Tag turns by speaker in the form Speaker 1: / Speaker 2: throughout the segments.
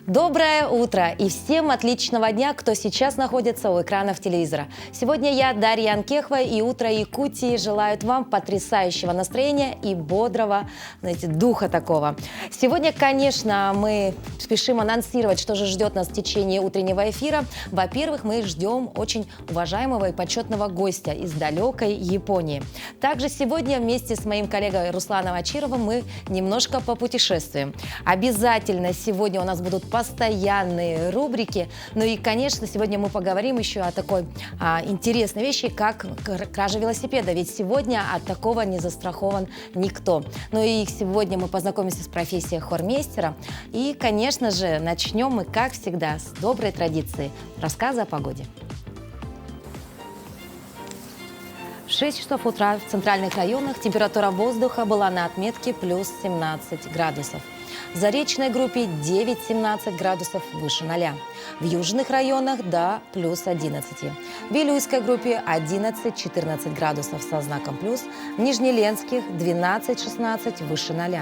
Speaker 1: Доброе утро и всем отличного дня, кто сейчас находится у экранов телевизора. Сегодня я, Дарья Анкехова, и «Утро Якутии» желают вам потрясающего настроения и бодрого, знаете, духа такого. Сегодня, конечно, мы спешим анонсировать, что же ждет нас в течение утреннего эфира. Во-первых, мы ждем очень уважаемого и почетного гостя из далекой Японии. Также сегодня вместе с моим коллегой Русланом Ачировым мы немножко попутешествуем. Обязательно сегодня у нас будут постоянные рубрики. Ну и, конечно, сегодня мы поговорим еще о такой интересной вещи, как кража велосипеда. Ведь сегодня от такого не застрахован никто. Ну и сегодня мы познакомимся с профессией хормейстера. И, конечно же, начнем мы, как всегда, с доброй традиции рассказа о погоде. В 6 часов утра в центральных районах температура воздуха была на отметке плюс 17 градусов. В Заречной группе 9-17 градусов выше 0. В южных районах до плюс 11. В Вилюйской группе 11-14 градусов со знаком плюс. В Нижнеленских 12-16 выше 0.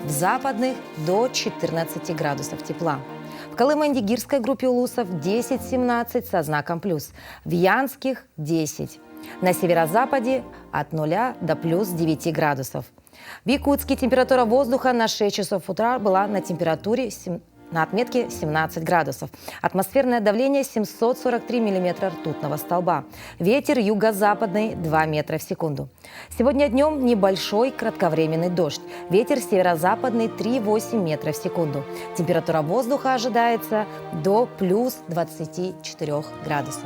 Speaker 1: В западных до 14 градусов тепла. В Колыман-Дигирской группе улусов 10-17 со знаком плюс. В Янских 10. На северо-западе от 0 до плюс 9 градусов. В Якутске температура воздуха на 6 часов утра была на отметке 17 градусов. Атмосферное давление 743 миллиметра ртутного столба. Ветер юго-западный 2 метра в секунду. Сегодня днем небольшой кратковременный дождь. Ветер северо-западный 3,8 метра в секунду. Температура воздуха ожидается до плюс 24 градусов.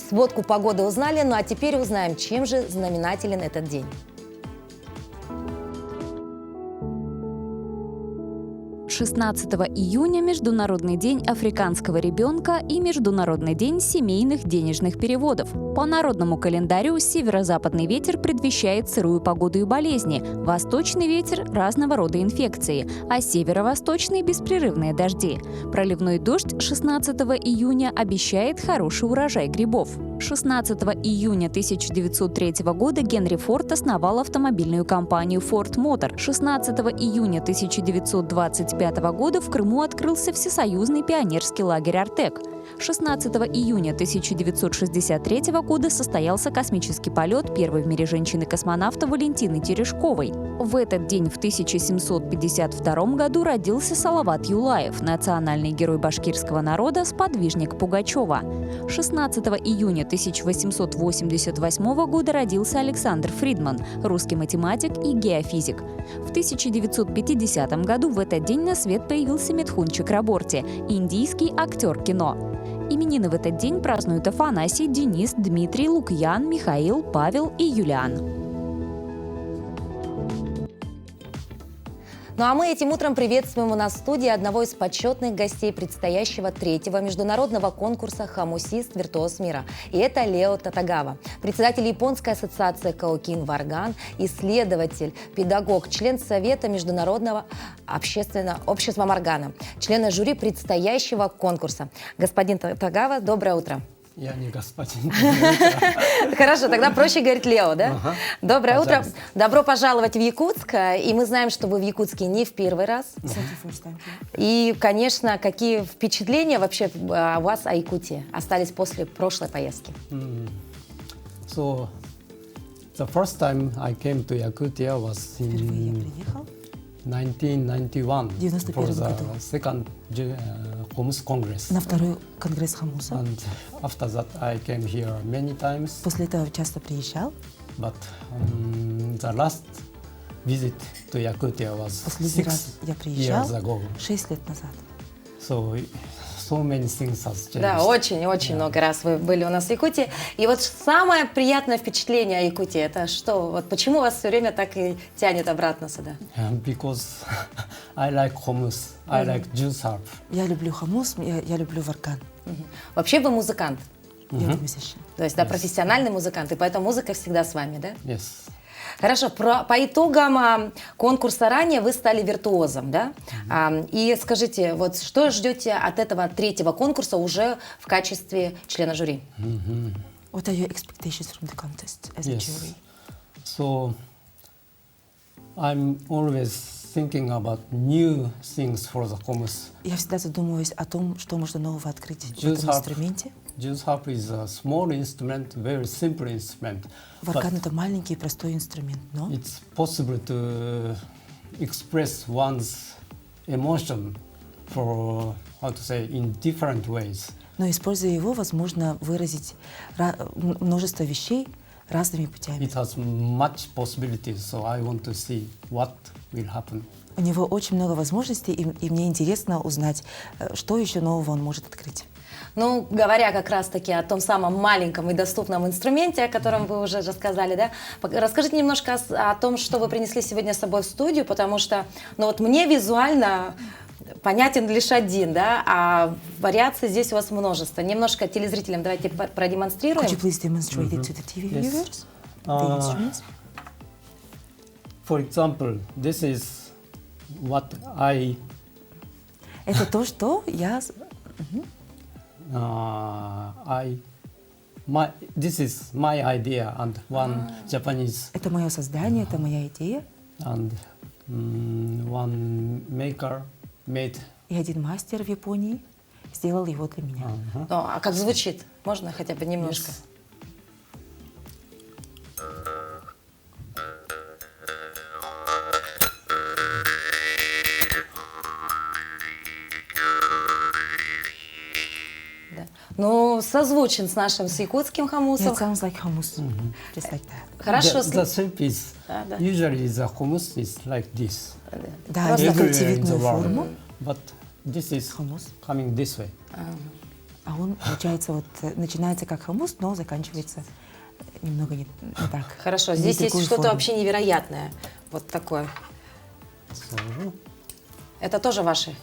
Speaker 1: Сводку погоды узнали, ну а теперь узнаем, чем же знаменателен этот день.
Speaker 2: 16 июня – Международный день африканского ребенка и Международный день семейных денежных переводов. По народному календарю северо-западный ветер предвещает сырую погоду и болезни, восточный ветер – разного рода инфекции, а северо-восточный – беспрерывные дожди. Проливной дождь 16 июня обещает хороший урожай грибов. 16 июня 1903 года Генри Форд основал автомобильную компанию Ford Motor. 16 июня 1925 года в Крыму открылся всесоюзный пионерский лагерь «Артек». 16 июня 1963 года состоялся космический полет первой в мире женщины-космонавта Валентины Терешковой. В этот день в 1752 году родился Салават Юлаев, национальный герой башкирского народа, сподвижник Пугачева. 16 июня 1888 года родился Александр Фридман, русский математик и геофизик. В 1950 году в этот день на свет появился Митхун Чакраборти, индийский актер кино. Именины в этот день празднуют Афанасий, Денис, Дмитрий, Лукьян, Михаил, Павел и Юлиан.
Speaker 1: Ну а мы этим утром приветствуем у нас в студии одного из почетных гостей предстоящего 3-го международного конкурса «Хомусист. Виртуоз мира». И это Лео Татагава, председатель Японской ассоциации Каокин Варган, исследователь, педагог, член Совета Международного общества Моргана, член жюри предстоящего конкурса. Господин Татагава, доброе утро.
Speaker 3: Я не господин.
Speaker 1: Хорошо, тогда проще говорить Лео, да?
Speaker 3: Ага.
Speaker 1: Доброе
Speaker 3: Пожалуйста.
Speaker 1: утро. Добро пожаловать в Якутск. И мы знаем, что вы в Якутске не в первый раз. И, конечно, какие впечатления вообще у вас о Якутии остались после прошлой поездки?
Speaker 3: So, the first time I came to Yakutia was in 1991 for the second Homus Congress.
Speaker 4: На второй конгресс Хомуса.
Speaker 3: And after that I came here many times.
Speaker 4: После этого часто приезжал.
Speaker 3: But the last visit to Yakutia was
Speaker 4: Последний
Speaker 3: 6
Speaker 4: раз я приезжал
Speaker 3: years ago.
Speaker 4: 6 лет назад.
Speaker 3: So many things has changed.
Speaker 1: Да, очень много раз вы были у нас в Якутии. И вот самое приятное впечатление о Якутии, это что? Вот почему вас все время так и тянет обратно сюда?
Speaker 3: Because I like hummus, I like juice harp.
Speaker 4: Я люблю хомус, я люблю варган.
Speaker 1: Вообще вы музыкант,
Speaker 4: Я musician.
Speaker 1: то есть да, профессиональный музыкант, и поэтому музыка всегда с вами, да?
Speaker 3: Yes.
Speaker 1: Хорошо, по итогам конкурса ранее вы стали виртуозом, да? И скажите, вот что ждете от этого 3-го конкурса уже в качестве члена жюри?
Speaker 4: What are your expectations from the contest as a jury?
Speaker 3: So I'm always thinking about new things for the hummus.
Speaker 4: Я всегда задумываюсь о том, что можно нового открыть в
Speaker 3: Juice
Speaker 4: этом
Speaker 3: harp.
Speaker 4: инструменте.
Speaker 3: Juice harp is a small instrument, very simple instrument,
Speaker 4: Варган
Speaker 3: but
Speaker 4: это маленький и простой инструмент, но
Speaker 3: it's possible to express one's emotion for, how to say, in different ways.
Speaker 4: но используя его, возможно выразить множество вещей разными путями.
Speaker 3: It has much possibilities, so I want to see what will happen.
Speaker 4: У него очень много возможностей, и мне интересно узнать, что еще нового он может открыть.
Speaker 1: Ну, говоря как раз-таки о том самом маленьком и доступном инструменте, о котором вы уже рассказали, да, расскажите немножко о том, что вы принесли сегодня с собой в студию, потому что, ну вот мне визуально понятен лишь один, да, а вариаций здесь у вас множество. Немножко телезрителям давайте продемонстрируем.
Speaker 4: Could you please demonstrate it to the TV
Speaker 3: Yes.
Speaker 4: viewers? The instruments?
Speaker 3: For example, this is what
Speaker 4: Это то, что я...
Speaker 3: this is my idea, and one Japanese
Speaker 4: Это мое создание, это моя идея.
Speaker 3: and one maker made.
Speaker 4: И один мастер в Японии сделал его для меня.
Speaker 1: Ну, а как звучит? Можно хотя бы немножко?
Speaker 3: Yes.
Speaker 1: Да. Ну, созвучен с нашим, с якутским
Speaker 4: Yeah,
Speaker 1: хамусом.
Speaker 4: it sounds like hummus. Just like that.
Speaker 1: Хорошо.
Speaker 3: The shape is
Speaker 1: Да.
Speaker 3: usually the hummus is like this.
Speaker 4: Да,
Speaker 1: Просто
Speaker 4: это
Speaker 3: Everywhere in the
Speaker 4: кольцевидную
Speaker 3: world.
Speaker 4: форму.
Speaker 3: But this is
Speaker 4: Hummus.
Speaker 3: coming this way.
Speaker 4: А он, получается, вот начинается как хумус, но заканчивается немного не так.
Speaker 1: Хорошо,
Speaker 4: Не
Speaker 1: здесь есть
Speaker 4: такую
Speaker 1: что-то
Speaker 4: форму.
Speaker 1: вообще невероятное. Вот такое.
Speaker 3: So
Speaker 1: Это тоже ваши?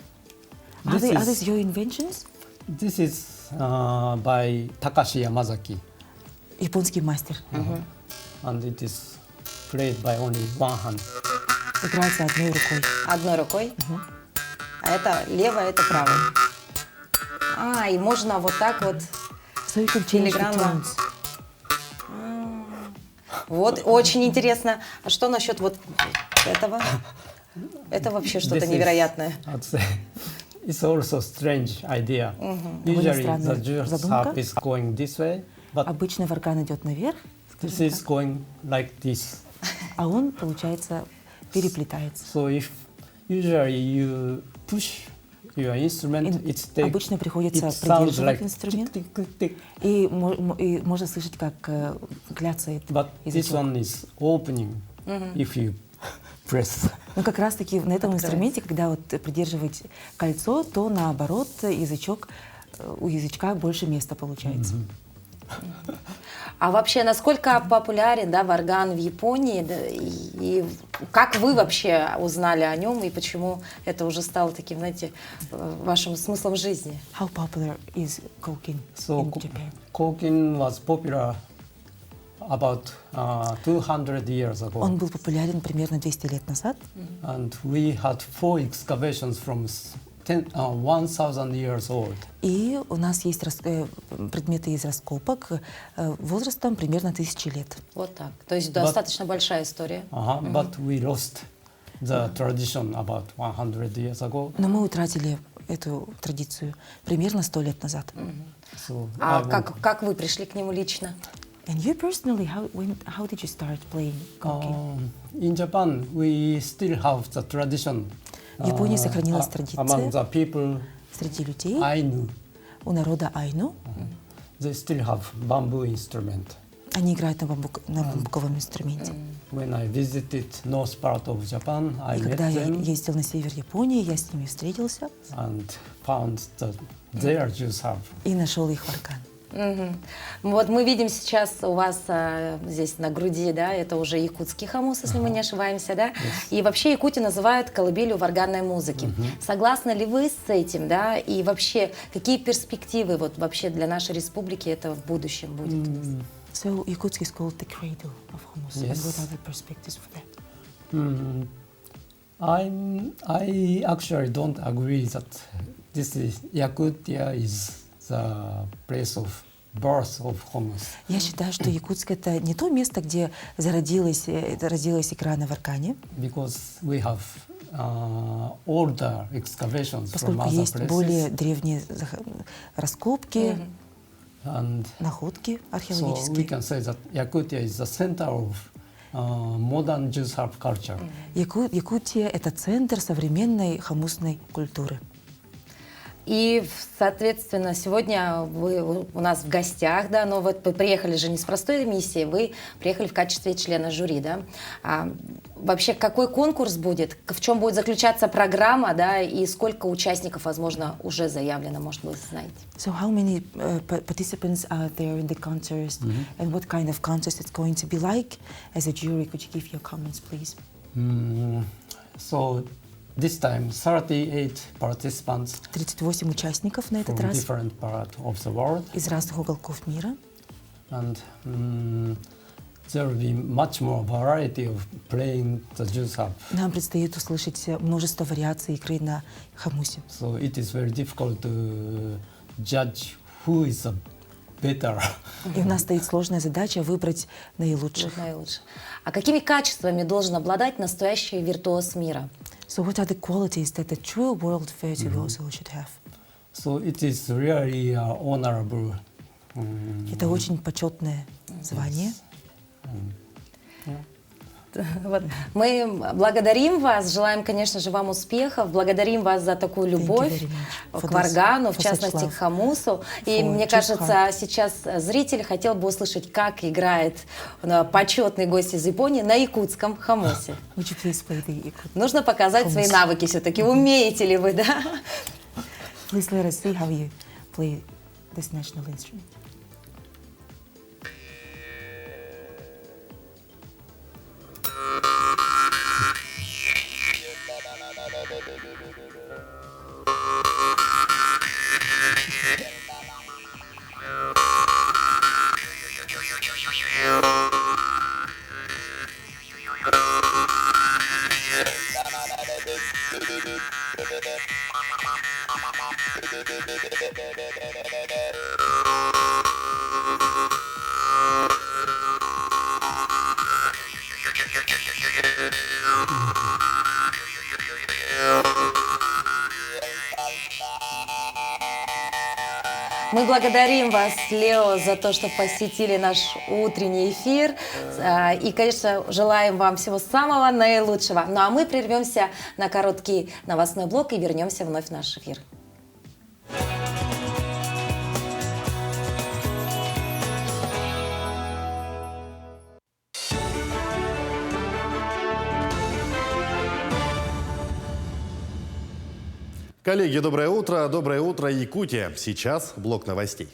Speaker 4: Are
Speaker 3: this
Speaker 4: these
Speaker 3: is,
Speaker 4: your inventions?
Speaker 3: this is by Takashi Yamazaki,
Speaker 4: Японский мастер.
Speaker 3: and it is played by only one hand.
Speaker 4: Играется одной рукой.
Speaker 1: Одной рукой. А это левая, это правая. А, и можно вот так вот.
Speaker 4: So you can change the
Speaker 1: Филигранно.
Speaker 4: tones.
Speaker 1: Вот, очень интересно. А что насчет вот этого? Это вообще что-то
Speaker 3: This is,
Speaker 1: невероятное.
Speaker 3: I'd say, it's also strange idea.
Speaker 4: Довольно
Speaker 3: Usually
Speaker 4: странная
Speaker 3: the juice
Speaker 4: задумка.
Speaker 3: harp is going this way, but
Speaker 4: Обычно варган идет наверх,
Speaker 3: this
Speaker 4: скажем
Speaker 3: is
Speaker 4: так,
Speaker 3: going like this.
Speaker 4: а он, получается, переплетается.
Speaker 3: So if usually you push your instrument, it
Speaker 4: Обычно приходится
Speaker 3: it sounds
Speaker 4: придерживать
Speaker 3: like
Speaker 4: инструмент,
Speaker 3: tick, tick, tick, tick.
Speaker 4: и можно слышать, как кляцает
Speaker 3: But this
Speaker 4: язычок.
Speaker 3: one is opening if you press.
Speaker 4: Но как раз-таки на этом инструменте, когда вот придерживаете кольцо, то наоборот язычок, у язычка больше места получается.
Speaker 1: А вообще, насколько популярен, да, варган в Японии? Да, и как вы вообще узнали о нем и почему это уже стало таким, знаете, вашим смыслом жизни?
Speaker 4: How popular is kokin
Speaker 3: So
Speaker 4: in Japan?
Speaker 3: kokin was popular about 200 years ago,
Speaker 4: Он был популярен примерно 200 лет назад,
Speaker 3: and we had 4 excavations from 1,000 years old.
Speaker 4: и у нас есть предметы из раскопок возрастом примерно 1000 лет.
Speaker 1: Вот так. То есть достаточно большая история.
Speaker 3: But we lost the tradition about 100 years ago.
Speaker 4: Но мы утратили эту традицию примерно 100 лет назад.
Speaker 3: So
Speaker 1: А
Speaker 3: I want-
Speaker 1: как вы пришли к нему лично?
Speaker 4: And you personally, how did you start playing kokin?
Speaker 3: In Japan, we still have the tradition.
Speaker 4: В Японии сохранилась
Speaker 3: Among
Speaker 4: традиция
Speaker 3: the people
Speaker 4: среди людей,
Speaker 3: Ainu,
Speaker 4: у народа айну.
Speaker 3: they still have bamboo instrument.
Speaker 4: Они играют на бамбуковом инструменте.
Speaker 3: When I visited north part of Japan, I
Speaker 4: И
Speaker 3: met
Speaker 4: когда я
Speaker 3: them
Speaker 4: ездил на север Японии, я с ними встретился
Speaker 3: and found their juice harp.
Speaker 4: и нашел их варган.
Speaker 1: Мгм. Вот мы видим сейчас у вас здесь на груди, да, это уже якутский хамус, если мы не ошибаемся, да, и вообще Якутия называют колыбелью варганной музыки. Согласны ли вы с этим, да, и вообще какие перспективы вот вообще для нашей республики это в будущем будет?
Speaker 4: So Yakutsk is called the cradle of hummus. And
Speaker 3: Yes.
Speaker 4: what are the perspectives for that?
Speaker 3: I actually don't agree that this is Yakutia is the place of birth of hummus.
Speaker 4: Я считаю, что Якутск — это не то место, где родилась икра на Варкане,
Speaker 3: Because we have older excavations from
Speaker 4: поскольку
Speaker 3: other
Speaker 4: есть более
Speaker 3: places.
Speaker 4: древние раскопки,
Speaker 3: And
Speaker 4: находки
Speaker 3: so we
Speaker 4: археологические.
Speaker 3: can say that Yakutia is the center of modern Jews harp culture.
Speaker 4: Якутия — это центр современной хамусной культуры.
Speaker 1: И, соответственно, сегодня вы у нас в гостях, да, но вот вы приехали же не с простой миссией, вы приехали в качестве члена жюри, да. Вообще, какой конкурс будет, в чем будет заключаться программа, да, и сколько участников, возможно, уже заявлено, может быть, знаете?
Speaker 4: So how many participants are there in the contest, and what kind of contest it's going to be like? As a jury, could you give your comments, please?
Speaker 3: So this time 38 participants
Speaker 4: 38 участников на этот
Speaker 3: from
Speaker 4: раз
Speaker 3: different parts of the world.
Speaker 4: из разных уголков мира.
Speaker 3: And there will be much more variety of playing the Jews harp.
Speaker 4: Нам предстоит услышать множество вариаций игры на хамусе.
Speaker 3: So it is very difficult to judge who is the better.
Speaker 4: И у нас стоит сложная задача выбрать наилучших.
Speaker 1: Наилучше. А какими качествами должен обладать настоящий виртуоз мира?
Speaker 4: So what are the qualities that the true world virtuoso should have?
Speaker 3: So it is really honorable.
Speaker 4: Это очень почетное звание.
Speaker 1: Вот. Мы благодарим вас, желаем, конечно же, вам успехов, благодарим вас за такую любовь
Speaker 4: very much for
Speaker 1: к варгану, в
Speaker 4: this, for
Speaker 1: частности,
Speaker 4: such love
Speaker 1: к хамусу. И
Speaker 4: for
Speaker 1: мне
Speaker 4: Jews
Speaker 1: кажется, сейчас зритель хотел бы услышать, как играет почетный гость из Японии на якутском хамусе.
Speaker 4: Would you please play the Yakut?
Speaker 1: Нужно показать свои навыки все-таки. Умеете ли вы, да?
Speaker 4: Please let us see how you play this national instrument.
Speaker 1: Мы благодарим вас, Лео, за то, что посетили наш утренний эфир. И, конечно, желаем вам всего самого наилучшего. Ну а мы прервемся на короткий новостной блок и вернемся вновь в наш эфир.
Speaker 5: Коллеги, доброе утро. Доброе утро, Якутия. Сейчас блок новостей.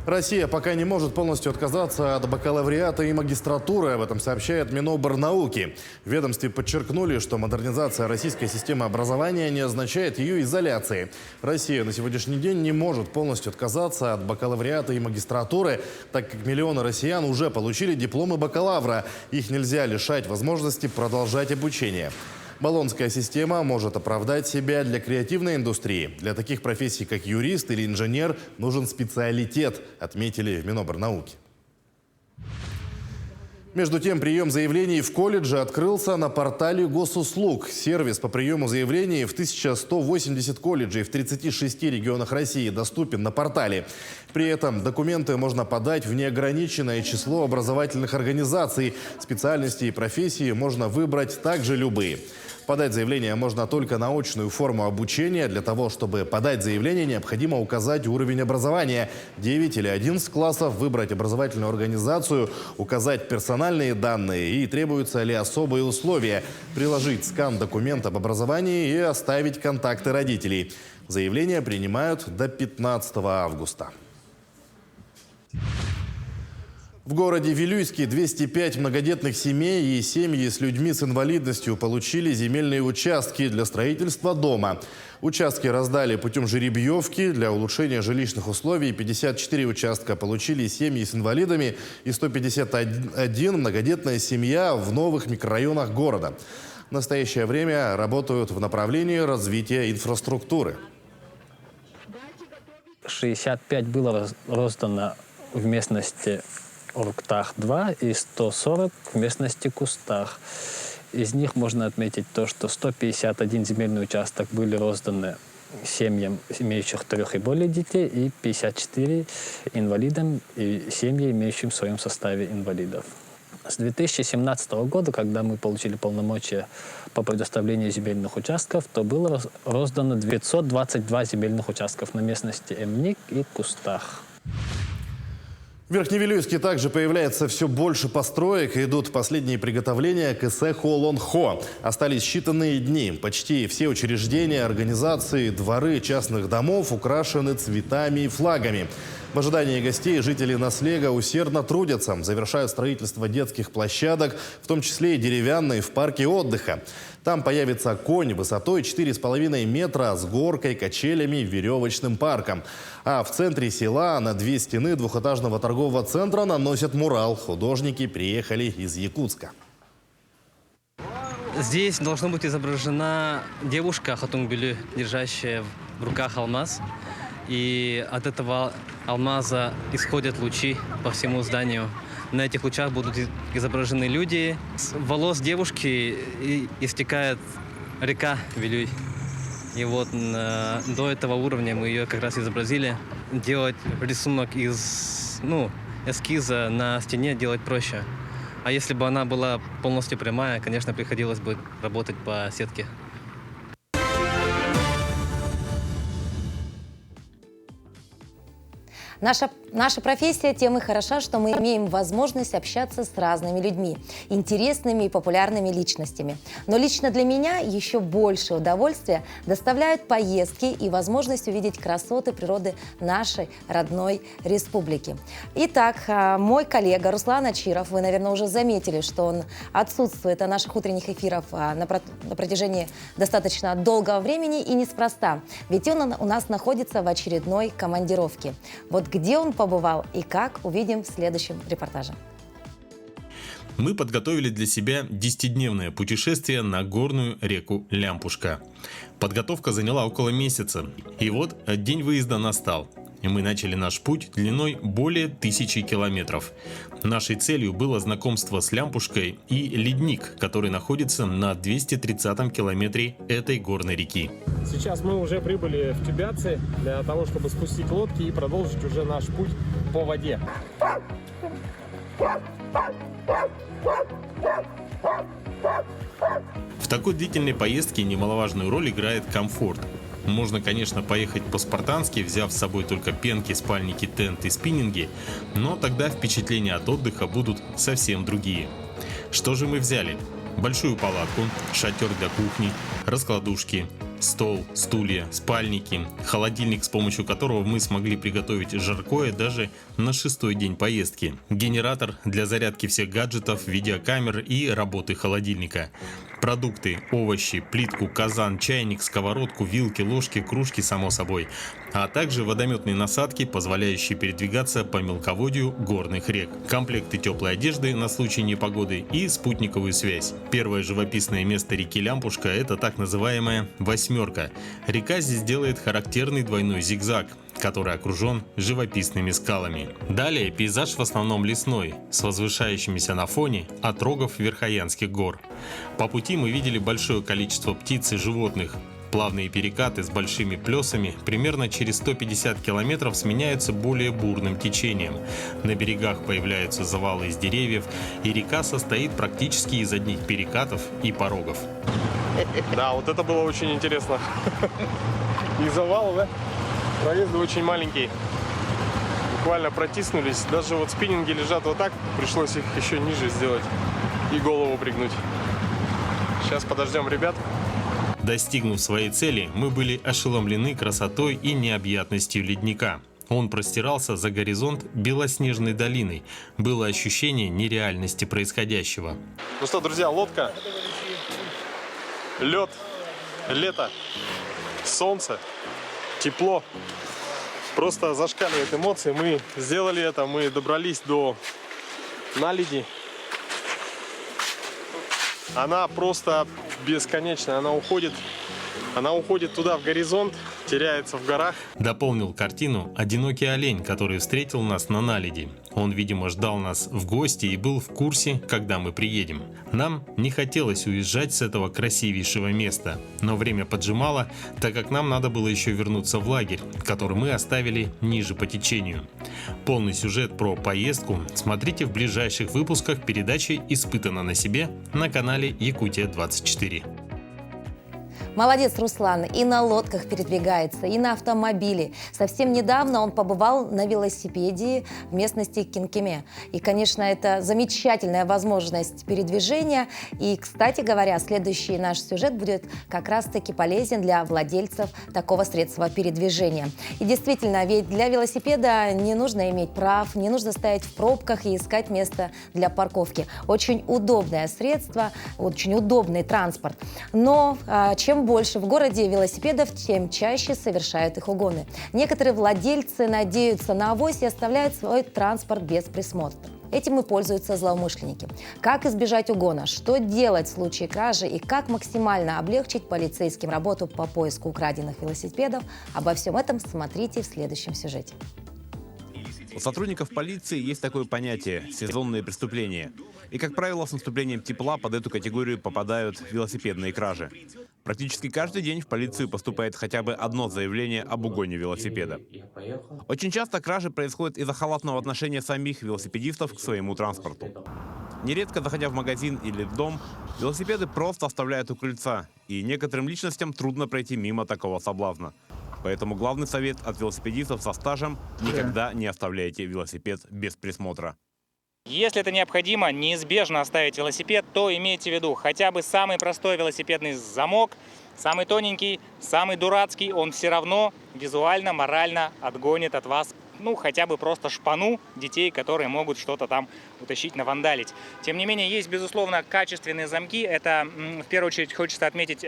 Speaker 5: Россия пока не может полностью отказаться от бакалавриата и магистратуры. Об этом сообщает Минобрнауки. В ведомстве подчеркнули, что модернизация российской системы образования не означает ее изоляции. Россия на сегодняшний день не может полностью отказаться от бакалавриата и магистратуры, так как миллионы россиян уже получили дипломы бакалавра. Их нельзя лишать возможности продолжать обучение. Болонская система может оправдать себя для креативной индустрии. Для таких профессий, как юрист или инженер, нужен специалитет, отметили в Минобрнауки. Между тем, прием заявлений в колледже открылся на портале госуслуг. Сервис по приему заявлений в 1180 колледжей в 36 регионах России доступен на портале. При этом документы можно подать в неограниченное число образовательных организаций. Специальности и профессии можно выбрать также любые. Подать заявление можно только на очную форму обучения. Для того, чтобы подать заявление, необходимо указать уровень образования. 9 или 11 классов, выбрать образовательную организацию, указать персональные данные и требуются ли особые условия. Приложить скан документа об образовании и оставить контакты родителей. Заявления принимают до 15 августа. В городе Вилюйске 205 многодетных семей и семьи с людьми с инвалидностью получили земельные участки для строительства дома. Участки раздали путем жеребьевки. Для улучшения жилищных условий 54 участка получили семьи с инвалидами и 151 многодетная семья в новых микрорайонах города. В настоящее время работают в направлении развития инфраструктуры.
Speaker 6: 65 было роздано в местности Оруктах-2 и 140 в местности Кустах. Из них можно отметить то, что 151 земельный участок были розданы семьям, имеющих 3 и более детей, и 54 инвалидам и семьи, имеющим в своем составе инвалидов. С 2017 года, когда мы получили полномочия по предоставлению земельных участков, то было роздано 522 земельных участков на местности Эмник и Кустах.
Speaker 5: В Верхневилюйске также появляется все больше построек. Идут последние приготовления к эссе Холонхо. Остались считанные дни. Почти все учреждения, организации, дворы частных домов украшены цветами и флагами. В ожидании гостей жители Наслега усердно трудятся. Завершают строительство детских площадок, в том числе и деревянные в парке отдыха. Там появится конь высотой 4,5 метра с горкой, качелями, веревочным парком. А в центре села на 2 стены двухэтажного торгового центра наносят мурал. Художники приехали из Якутска.
Speaker 7: Здесь должна быть изображена девушка Хатунгбюлü, держащая в руках алмаз. И от этого алмаза исходят лучи по всему зданию. На этих лучах будут изображены люди. С волос девушки истекает река Вилюй. И вот до этого уровня мы ее как раз изобразили. Делать рисунок из эскиза на стене делать проще. А если бы она была полностью прямая, конечно, приходилось бы работать по сетке.
Speaker 1: Наша профессия тем и хороша, что мы имеем возможность общаться с разными людьми, интересными и популярными личностями. Но лично для меня еще больше удовольствия доставляют поездки и возможность увидеть красоты природы нашей родной республики. Итак, мой коллега Руслан Ачиров, вы, наверное, уже заметили, что он отсутствует от наших утренних эфиров на протяжении достаточно долгого времени и неспроста, ведь он у нас находится в очередной командировке. Вот где он побывал и как, увидим в следующем репортаже.
Speaker 8: Мы подготовили для себя 10-дневное путешествие на горную реку Лямпушка. Подготовка заняла около месяца. И вот день выезда настал. И мы начали наш путь длиной более 1000 километров. Нашей целью было знакомство с Лямпушкой и ледник, который находится на 230-м километре этой горной реки.
Speaker 9: Сейчас мы уже прибыли в Тюбяцы для того, чтобы спустить лодки и продолжить уже наш путь по воде.
Speaker 8: В такой длительной поездке немаловажную роль играет комфорт. Можно, конечно, поехать по-спартански, взяв с собой только пенки, спальники, тент и спиннинги, но тогда впечатления от отдыха будут совсем другие. Что же мы взяли? Большую палатку, шатер для кухни, раскладушки, стол, стулья, спальники, холодильник, с помощью которого мы смогли приготовить жаркое даже на 6-й день поездки, генератор для зарядки всех гаджетов, видеокамер и работы холодильника, продукты, овощи, плитку, казан, чайник, сковородку, вилки, ложки, кружки, само собой, а также водометные насадки, позволяющие передвигаться по мелководью горных рек, комплекты теплой одежды на случай непогоды и спутниковую связь. Первое живописное место реки Лямпушка – это так называемая «восьмерка». Река здесь делает характерный двойной зигзаг, который окружен живописными скалами. Далее пейзаж в основном лесной, с возвышающимися на фоне отрогов Верхоянских гор. По пути мы видели большое количество птиц и животных. Плавные перекаты с большими плесами примерно через 150 километров сменяются более бурным течением. На берегах появляются завалы из деревьев, и река состоит практически из одних перекатов и порогов.
Speaker 9: Да, вот это было очень интересно. И завал, да? Проезды очень маленькие. Буквально протиснулись. Даже вот спиннинги лежат вот так. Пришлось их еще ниже сделать и голову пригнуть. Сейчас подождем ребят.
Speaker 8: Достигнув своей цели, мы были ошеломлены красотой и необъятностью ледника. Он простирался за горизонт белоснежной долиной. Было ощущение нереальности происходящего.
Speaker 9: Ну что, друзья, лодка, лед, лето, солнце, тепло. Просто зашкаливают эмоции. Мы сделали это, мы добрались до наледи. Она просто бесконечная, она уходит туда в горизонт. теряется в горах.
Speaker 8: Дополнил картину одинокий олень, который встретил нас на наледи. Он, видимо, ждал нас в гости и был в курсе, когда мы приедем. Нам не хотелось уезжать с этого красивейшего места, но время поджимало, так как нам надо было еще вернуться в лагерь, который мы оставили ниже по течению. Полный сюжет про поездку смотрите в ближайших выпусках передачи «Испытано на себе» на канале Якутия-24.
Speaker 1: Молодец, Руслан. И на лодках передвигается, и на автомобиле. Совсем недавно он побывал на велосипеде в местности Кинкеме. И, конечно, это замечательная возможность передвижения. И, кстати говоря, следующий наш сюжет будет как раз-таки полезен для владельцев такого средства передвижения. И действительно, ведь для велосипеда не нужно иметь прав, не нужно стоять в пробках и искать место для парковки. Очень удобное средство, очень удобный транспорт. Но чем больше в городе велосипедов, тем чаще совершают их угоны. Некоторые владельцы надеются на авось и оставляют свой транспорт без присмотра. Этим и пользуются злоумышленники. Как избежать угона, что делать в случае кражи и как максимально облегчить полицейским работу по поиску украденных велосипедов, обо всем этом смотрите в следующем сюжете.
Speaker 10: У сотрудников полиции есть такое понятие – сезонные преступления. И, как правило, с наступлением тепла под эту категорию попадают велосипедные кражи. Практически каждый день в полицию поступает хотя бы одно заявление об угоне велосипеда. Очень часто кражи происходят из-за халатного отношения самих велосипедистов к своему транспорту. Нередко, заходя в магазин или в дом, велосипеды просто оставляют у крыльца, и некоторым личностям трудно пройти мимо такого соблазна. Поэтому главный совет от велосипедистов со стажем – никогда не оставляйте велосипед без присмотра.
Speaker 11: Если это необходимо, неизбежно оставить велосипед, то имейте в виду хотя бы самый простой велосипедный замок, самый тоненький, самый дурацкий, он все равно визуально, морально отгонит от вас, хотя бы просто шпану детей, которые могут что-то там утащить, навандалить. Тем не менее, есть, безусловно, качественные замки. Это, в первую очередь, хочется отметить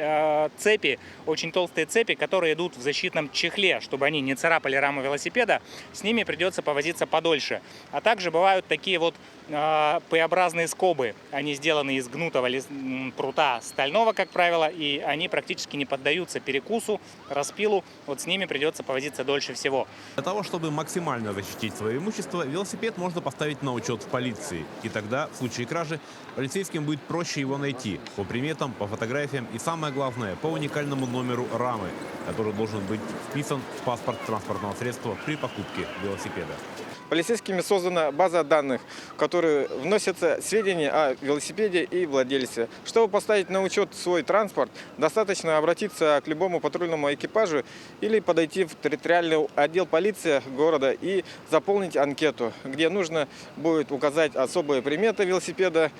Speaker 11: цепи, очень толстые цепи, которые идут в защитном чехле, чтобы они не царапали раму велосипеда. С ними придется повозиться подольше. А также бывают такие вот П-образные скобы. Они сделаны из гнутого прута стального, как правило, и они практически не поддаются перекусу, распилу. Вот с ними придется повозиться дольше всего.
Speaker 10: Для того, чтобы максимально защитить свое имущество, велосипед можно поставить на учет в полиции. И тогда, в случае кражи, полицейским будет проще его найти по приметам, по фотографиям и, самое главное, по уникальному номеру рамы, который должен быть вписан в паспорт транспортного средства при покупке велосипеда.
Speaker 9: Полицейскими создана база данных, в которую вносятся сведения о велосипеде и владельце. Чтобы поставить на учет свой транспорт, достаточно обратиться к любому патрульному экипажу или подойти в территориальный отдел полиции города и заполнить анкету, где нужно будет указать особые приметы велосипеда,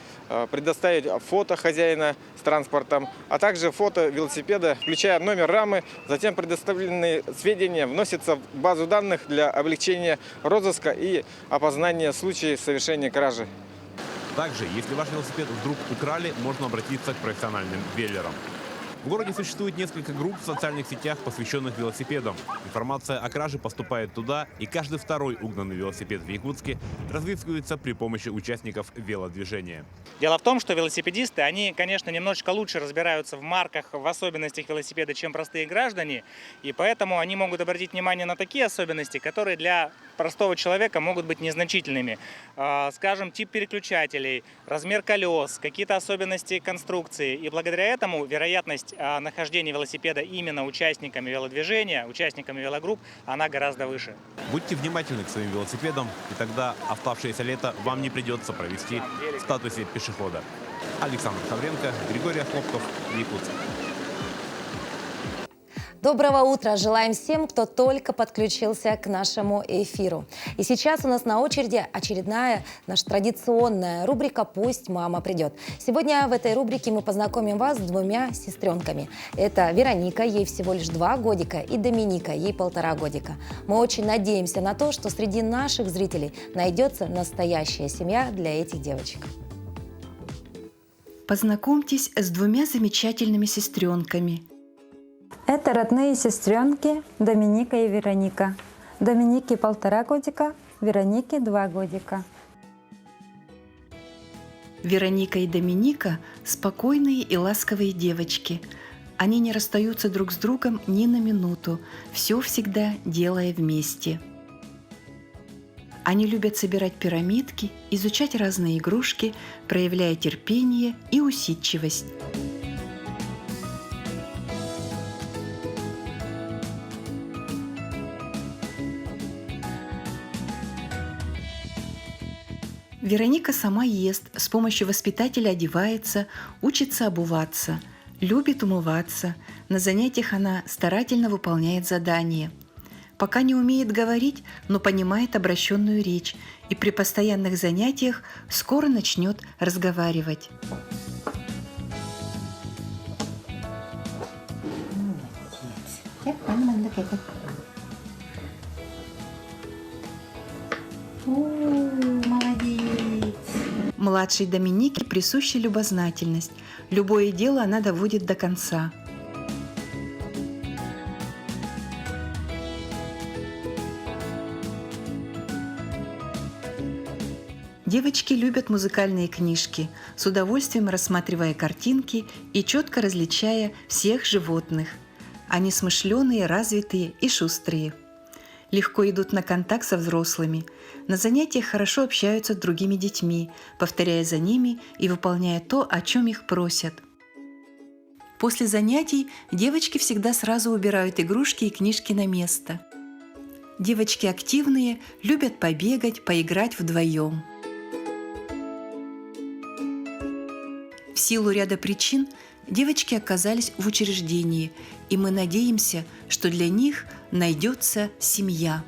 Speaker 9: предоставить фото хозяина с транспортом, а также фото велосипеда, включая номер рамы. Затем предоставленные сведения вносятся в базу данных для облегчения розыска и опознания случаев совершения кражи.
Speaker 10: Также, если ваш велосипед вдруг украли, можно обратиться к профессиональным веллерам. В городе существует несколько групп в социальных сетях, посвященных велосипедам. Информация о краже поступает туда, и каждый второй угнанный велосипед в Якутске разыскивается при помощи участников велодвижения.
Speaker 11: Дело в том, что велосипедисты, они, конечно, немножечко лучше разбираются в марках, в особенностях велосипеда, чем простые граждане, и поэтому они могут обратить внимание на такие особенности, которые для простого человека могут быть незначительными. Скажем, тип переключателей, размер колес, какие-то особенности конструкции. И благодаря этому вероятность нахождения велосипеда именно участниками велодвижения, участниками велогрупп, она гораздо выше.
Speaker 10: Будьте внимательны к своим велосипедам, и тогда оставшееся лето вам не придется провести в статусе пешехода. Александр Хавренко, Григорий Хлопков, Якутск.
Speaker 1: Доброго утра желаем всем, кто только подключился к нашему эфиру. И сейчас у нас на очереди очередная наша традиционная рубрика «Пусть мама придет». Сегодня в этой рубрике мы познакомим вас с двумя сестренками. Это Вероника, ей всего лишь 2 годика, и Доминика, ей 1,5 годика. Мы очень надеемся на то, что среди наших зрителей найдется настоящая семья для этих девочек.
Speaker 12: Познакомьтесь с двумя замечательными сестренками.
Speaker 13: Это родные сестренки Доминика и Вероника. Доминике 1,5 годика, Веронике 2 годика.
Speaker 12: Вероника и Доминика – спокойные и ласковые девочки. они не расстаются друг с другом ни на минуту, все всегда делая вместе. Они любят собирать пирамидки, изучать разные игрушки, проявляя терпение и усидчивость. Вероника сама ест, с помощью воспитателя одевается, учится обуваться, любит умываться. На занятиях она старательно выполняет задания. Пока не умеет говорить, но понимает обращенную речь и при постоянных занятиях скоро начнет разговаривать. Младшей Доминике присуща любознательность. Любое дело она доводит до конца. Девочки любят музыкальные книжки, с удовольствием рассматривая картинки и четко различая всех животных. Они смышленые, развитые и шустрые. Легко идут на контакт со взрослыми. На занятиях хорошо общаются с другими детьми, повторяя за ними и выполняя то, о чем их просят. После занятий девочки всегда сразу убирают игрушки и книжки на место. Девочки активные, любят побегать, поиграть вдвоем. В силу ряда причин девочки оказались в учреждении, и мы надеемся, что для них найдется семья.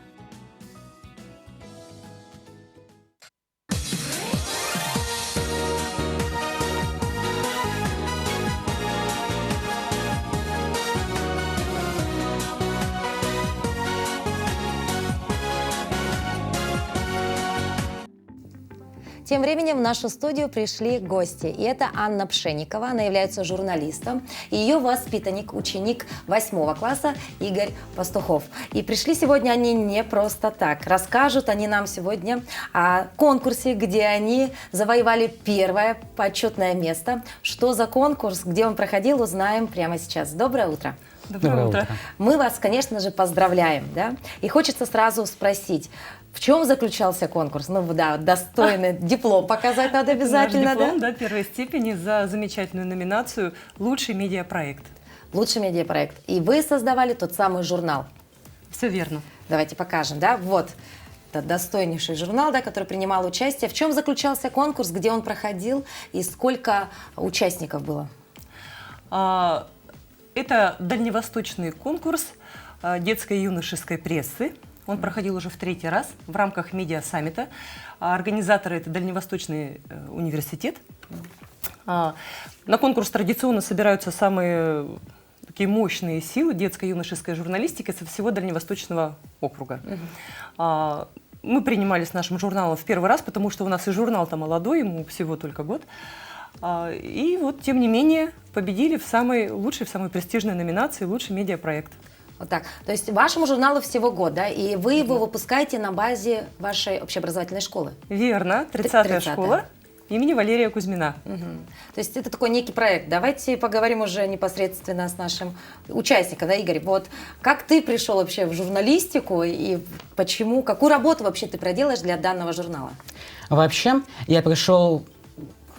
Speaker 1: Тем временем в нашу студию пришли гости. И это Анна Пшенникова, она является журналистом. И ее воспитанник, ученик 8 класса Игорь Пастухов. И пришли сегодня они не просто так. Расскажут они нам сегодня о конкурсе, где они завоевали первое почетное место. Что за конкурс, где он проходил, узнаем прямо сейчас. Доброе утро.
Speaker 14: Доброе утро.
Speaker 1: Мы вас, конечно же, поздравляем, да? И хочется сразу спросить, в чем заключался конкурс? Ну да, достойный диплом показать надо обязательно,
Speaker 14: Наш диплом,
Speaker 1: да?
Speaker 14: да, первой степени за замечательную номинацию «Лучший медиапроект».
Speaker 1: Лучший медиапроект. И вы создавали тот самый журнал.
Speaker 14: Все верно.
Speaker 1: Давайте покажем, да? Вот. Это достойнейший журнал, да, который принимал участие. В чем заключался конкурс, где он проходил и сколько участников было?
Speaker 14: Это дальневосточный конкурс детской и юношеской прессы. Он проходил уже в 3-й раз в рамках медиа-саммита. Организаторы – это Дальневосточный университет. На конкурс традиционно собираются самые такие мощные силы детской и юношеской журналистики со всего Дальневосточного округа. Мы принимали с нашим журналом в 1-й раз, потому что у нас и журнал-то молодой, ему всего только год. И вот, тем не менее, победили в самой лучшей, в самой престижной номинации «Лучший медиапроект».
Speaker 1: Вот так. То есть вашему журналу всего год, да? И вы его выпускаете на базе вашей общеобразовательной школы?
Speaker 14: Верно. 30-я школа имени Валерия Кузьмина.
Speaker 1: То есть это такой некий проект. Давайте поговорим уже непосредственно с нашим участником, да, Игорь? Вот как ты пришел вообще в журналистику и почему, какую работу вообще ты проделаешь для данного журнала?
Speaker 15: Вообще, я пришел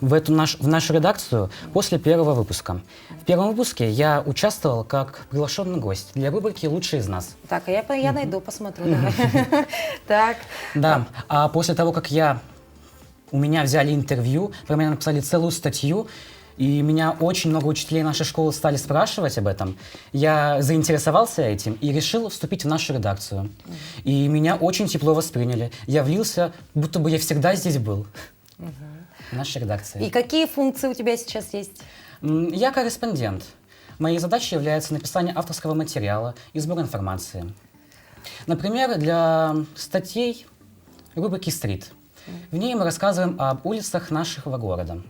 Speaker 15: в нашу редакцию после 1-го выпуска. В 1-м выпуске я участвовал как приглашенный гость для рубрики «Лучшие из нас».
Speaker 1: Так, а я найду, посмотрю. Так.
Speaker 15: Да, а после того, как у меня взяли интервью, про меня написали целую статью, и меня очень много учителей нашей школы стали спрашивать об этом, я заинтересовался этим и решил вступить в нашу редакцию. И меня очень тепло восприняли. Я влился, будто бы я всегда здесь был. В нашей редакции.
Speaker 1: И какие функции у тебя сейчас есть?
Speaker 15: Я корреспондент. Моей задачей является написание авторского материала и сбор информации. Например, для статей рубрики «Стрит». В ней мы рассказываем об улицах нашего города.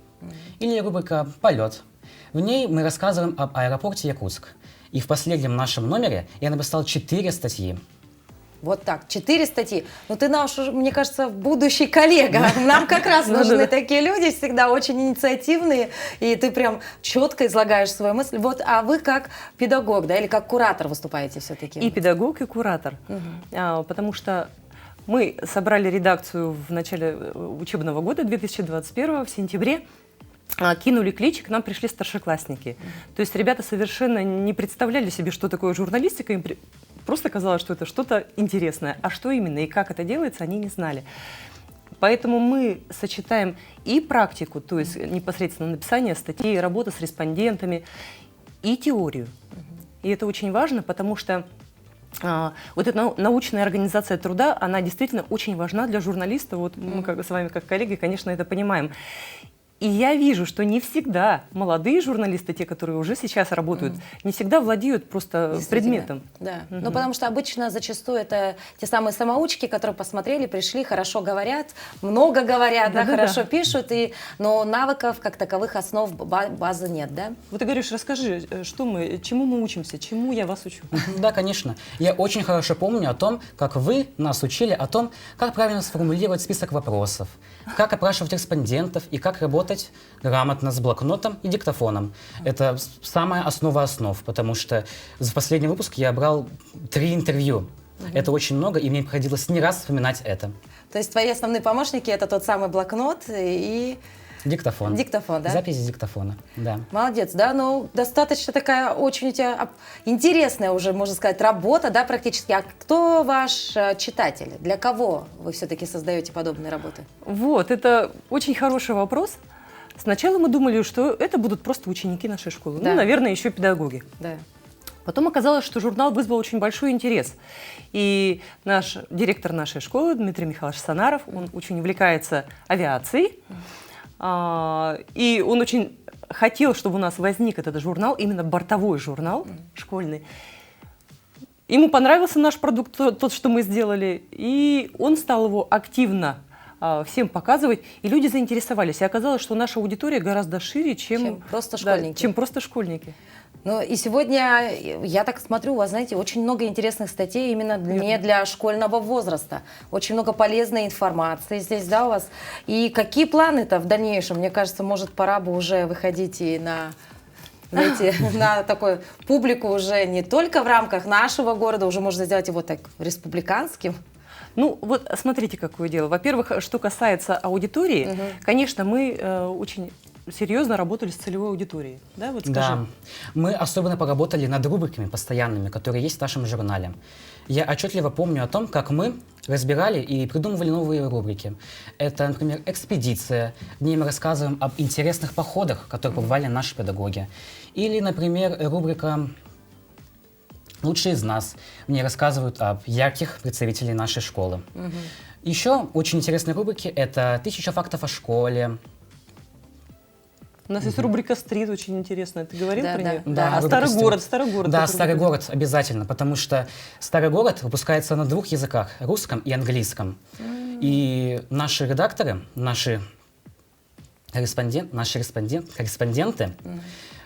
Speaker 15: Или рубрика «Полет». В ней мы рассказываем об аэропорте Якутск. И в последнем нашем номере я написал 4 статьи.
Speaker 1: Вот так, 4 статьи. Ну, ты наш, мне кажется, будущий коллега. Нам как раз нужны такие люди, всегда очень инициативные, и ты прям четко излагаешь свою мысль. Вот, а вы как педагог, да, или как куратор выступаете все-таки?
Speaker 14: И педагог, и куратор. Потому что мы собрали редакцию в начале учебного года 2021, в сентябре. Кинули клич, к нам пришли старшеклассники. То есть ребята совершенно не представляли себе, что такое журналистика, им просто казалось, что это что-то интересное. А что именно и как это делается, они не знали. Поэтому мы сочетаем и практику, то есть непосредственно написание статей, работа с респондентами, и теорию. И это очень важно, потому что вот эта научная организация труда, она действительно очень важна для журналиста. Вот мы с вами как коллеги, конечно, это понимаем. И я вижу, что не всегда молодые журналисты, те, которые уже сейчас работают, не всегда владеют просто предметом.
Speaker 1: Да. Ну, потому что обычно зачастую это те самые самоучки, которые посмотрели, пришли, хорошо говорят, много говорят, да, хорошо пишут, но навыков как таковых, основ, базы нет, да?
Speaker 14: Вот ты говоришь, расскажи, чему мы учимся, чему я вас учу?
Speaker 15: Да, конечно. Я очень хорошо помню о том, как вы нас учили о том, как правильно сформулировать список вопросов, как опрашивать респондентов и как работать грамотно с блокнотом и диктофоном. Это самая основа основ, потому что в последний выпуск я брал 3 интервью. Это очень много, и мне приходилось не раз вспоминать это.
Speaker 1: То есть твои основные помощники — это тот самый блокнот и...
Speaker 15: Диктофон.
Speaker 1: Диктофон, да?
Speaker 15: Запись из диктофона, да.
Speaker 1: Молодец, да, ну, достаточно такая очень у тебя интересная уже, можно сказать, работа, да, практически. А кто ваш читатель? Для кого вы все-таки создаете подобные работы?
Speaker 14: Вот, это очень хороший вопрос. Сначала мы думали, что это будут просто ученики нашей школы,
Speaker 1: Да.
Speaker 14: ну, наверное, еще педагоги.
Speaker 1: Да.
Speaker 14: Потом оказалось, что журнал вызвал очень большой интерес. И наш директор нашей школы, Дмитрий Михайлович Санаров, он очень увлекается авиацией. И он очень хотел, чтобы у нас возник этот журнал, именно бортовой журнал школьный. Ему понравился наш продукт, тот, что мы сделали, и он стал его активно всем показывать, и люди заинтересовались. И оказалось, что наша аудитория гораздо шире, чем
Speaker 1: просто школьники.
Speaker 14: Да, чем просто школьники.
Speaker 1: Ну и сегодня, я так смотрю, у вас, знаете, очень много интересных статей именно не для школьного возраста. Очень много полезной информации здесь, да, у вас. И какие планы-то в дальнейшем? Мне кажется, может, пора бы уже выходить и на... Знаете, на такую публику уже не только в рамках нашего города, уже можно сделать его так республиканским.
Speaker 14: Ну, вот смотрите, какое дело. Во-первых, что касается аудитории, конечно, мы очень серьезно работали с целевой аудиторией. Да, вот скажи.
Speaker 15: Да. Мы особенно поработали над рубриками постоянными, которые есть в нашем журнале. Я отчетливо помню о том, как мы разбирали и придумывали новые рубрики. Это, например, экспедиция, где мы рассказываем об интересных походах, в которых побывали наши педагоги. Или, например, рубрика «Лучшие из нас». Мне рассказывают об ярких представителей нашей школы. Еще очень интересные рубрики — это «1000 фактов о школе».
Speaker 14: У нас есть рубрика «Стрит», очень интересная. Ты говорил про нее?
Speaker 15: Да,
Speaker 14: а Старый город.
Speaker 15: Да, Старый город обязательно, потому что Старый город выпускается на 2 языках — русском и английском. И наши редакторы, наши корреспонденты